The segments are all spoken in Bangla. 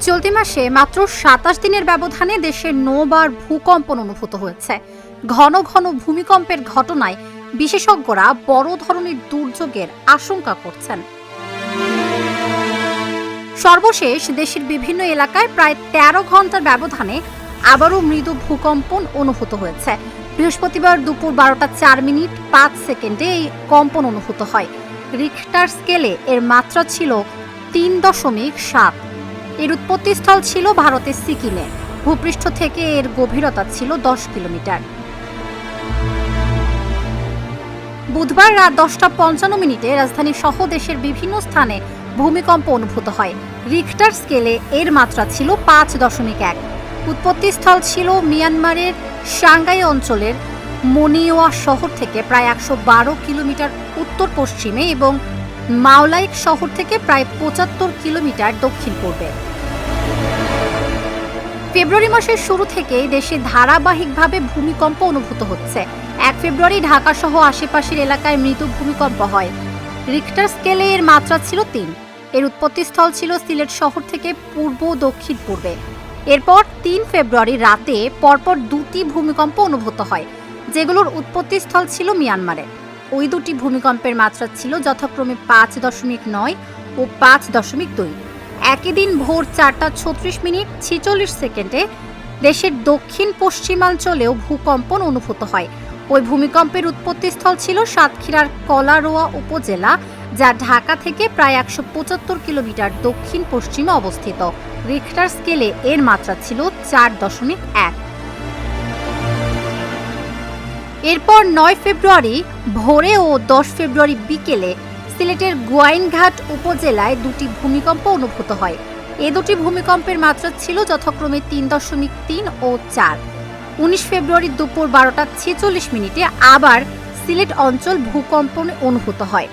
চলতি মাসে মাত্র ২৭ দিনের ব্যবধানে দেশে ৯ বার ভূকম্পন অনুভূত হয়েছে। ঘন ঘন ভূমিকম্পের ঘটনায় বিশেষজ্ঞরা বড় ধরনের দুর্যোগের আশঙ্কা করছেন। সর্বশেষ দেশের বিভিন্ন এলাকায় প্রায় ১৩ ঘন্টার ব্যবধানে আবারও মৃদু ভূকম্পন অনুভূত হয়েছে। বৃহস্পতিবার দুপুর ১২টা ৪ মিনিট ৫ সেকেন্ডে এই কম্পন অনুভূত হয়। রিখটার স্কেলে এর মাত্রা ছিল ৩.৭। এর উৎপত্তিস্থল ছিল ভারতের সিকিমে। ভূপৃষ্ঠ থেকে এর গভীরতা ছিল ১০ কিলোমিটার। বুধবার রাত ১০টা ৫৫ মিনিটে রাজধানী সহ দেশের বিভিন্ন স্থানে ভূমিকম্প অনুভূত হয়। রিখটার স্কেলে এর মাত্রা ছিল ৫.১। উৎপত্তিস্থল ছিল মিয়ানমারের সাংগাই অঞ্চলের মনিওয়া শহর থেকে প্রায় ১১২ কিলোমিটার উত্তর পশ্চিমে এবং মাওলাইক শহর থেকে প্রায় ৭৫ কিলোমিটার দক্ষিণ পূর্বে। ফেব্রুয়ারি মাসের শুরু থেকেই দেশে ধারাবাহিকভাবে ভূমিকম্প অনুভূত হচ্ছে। ১ ফেব্রুয়ারি ঢাকা সহ আশেপাশের এলাকায় মৃদু ভূমিকম্প হয়। রিখটার স্কেলে এর মাত্রা ছিল ৩। এর উৎপত্তিস্থল ছিল সিলেট শহর থেকে পূর্ব দক্ষিণ পূর্বে। এরপর ৩ ফেব্রুয়ারি রাতে পরপর দুটি ভূমিকম্প অনুভূত হয়, যেগুলোর উৎপত্তিস্থল ছিল মিয়ানমারে। ওই দুটি ভূমিকম্পের মাত্রা ছিল যথাক্রমে ৫.৯ ও ৫.২। একই দিন ভোর ৪টা ৩৬ মিনিট ৪৬ সেকেন্ডে দেশের দক্ষিণ পশ্চিমাঞ্চলেও ভূকম্পন অনুভূত হয়। ওই ভূমিকম্পের উৎপত্তিস্থল ছিল সাতক্ষীরার কলারোয়া উপজেলা, যা ঢাকা থেকে প্রায় ১৭৫ কিলোমিটার দক্ষিণ পশ্চিমে অবস্থিত। রিখটার স্কেলে এর মাত্রা ছিল ৪.১। এরপর ৯ ফেব্রুয়ারি ভোরে ও ১০ ফেব্রুয়ারি বিকেলে সিলেটের গোয়াইনঘাট উপজেলায় দুটি ভূমিকম্প অনুভূত হয়। এ দুটি ভূমিকম্পের মাত্রা ছিল যথাক্রমে ৩.৩ ও ৪। ১৯ ফেব্রুয়ারি দুপুর ১২টা ৪৬ মিনিটে আবার সিলেট অঞ্চল ভূকম্পন অনুভূত হয়।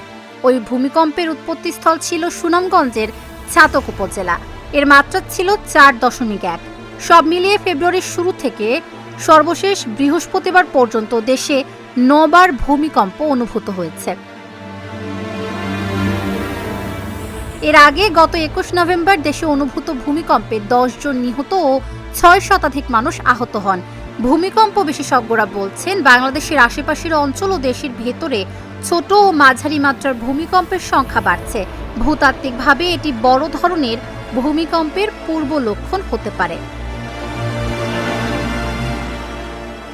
ওই ভূমিকম্পের উৎপত্তিস্থল ছিল সুনামগঞ্জের ছাতক উপজেলা। এর মাত্রা ছিল ৪.১। সব মিলিয়ে ফেব্রুয়ারির শুরু থেকে সর্বশেষ বৃহস্পতিবার পর্যন্ত দেশে ৯ বার ভূমিকম্প অনুভূত হয়েছে। এর আগে গত ২১ নভেম্বর দেশে অনুভূত ভূমিকম্পে ১০ জন নিহত ও ৬ শতাধিক মানুষ আহত হন। ভূমিকম্প বিশেষজ্ঞরা বলছেন, বাংলাদেশের আশেপাশের অঞ্চল ও দেশের ভেতরে ছোট ও মাঝারি মাত্রার ভূমিকম্পের সংখ্যা বাড়ছে। ভূতাত্ত্বিকভাবে এটি বড় ধরনের ভূমিকম্পের পূর্ব লক্ষণ হতে পারে।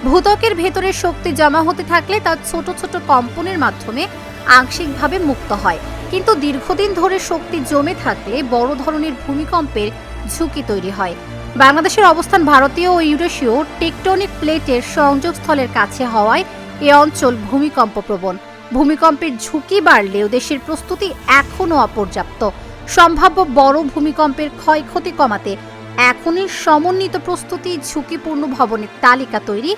ভূত্বকের ভেতরে শক্তি জমা হতে থাকলে তা ছোট ছোট কম্পনের মাধ্যমে আংশিকভাবে মুক্ত হয়, কিন্তু দীর্ঘদিন ধরে শক্তি জমে থাকলে বড় ধরনের ভূমিকম্পের ঝুঁকি তৈরি হয়। বাংলাদেশের অবস্থান ভারতীয় ও ইউরেশীয় টেকটনিক প্লেটের সংযোগস্থলের কাছে হওয়ায় এ অঞ্চল ভূমিকম্প প্রবণ। ভূমিকম্পের ঝুঁকি বাড়লেও দেশের প্রস্তুতি এখনও অপর্যাপ্ত। সম্ভাব্য বড় ভূমিকম্পের ক্ষয়ক্ষতি কমাতে এখনই সমন্বিত প্রস্তুতি, ঝুঁকিপূর্ণ ভবনের তালিকা তৈরি,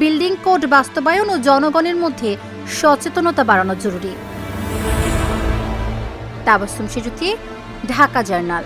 বিল্ডিং কোড বাস্তবায়ন ও জনগণের মধ্যে সচেতনতা বাড়ানো জরুরি। তাবাসসুম সেজুতি, ঢাকা জার্নাল।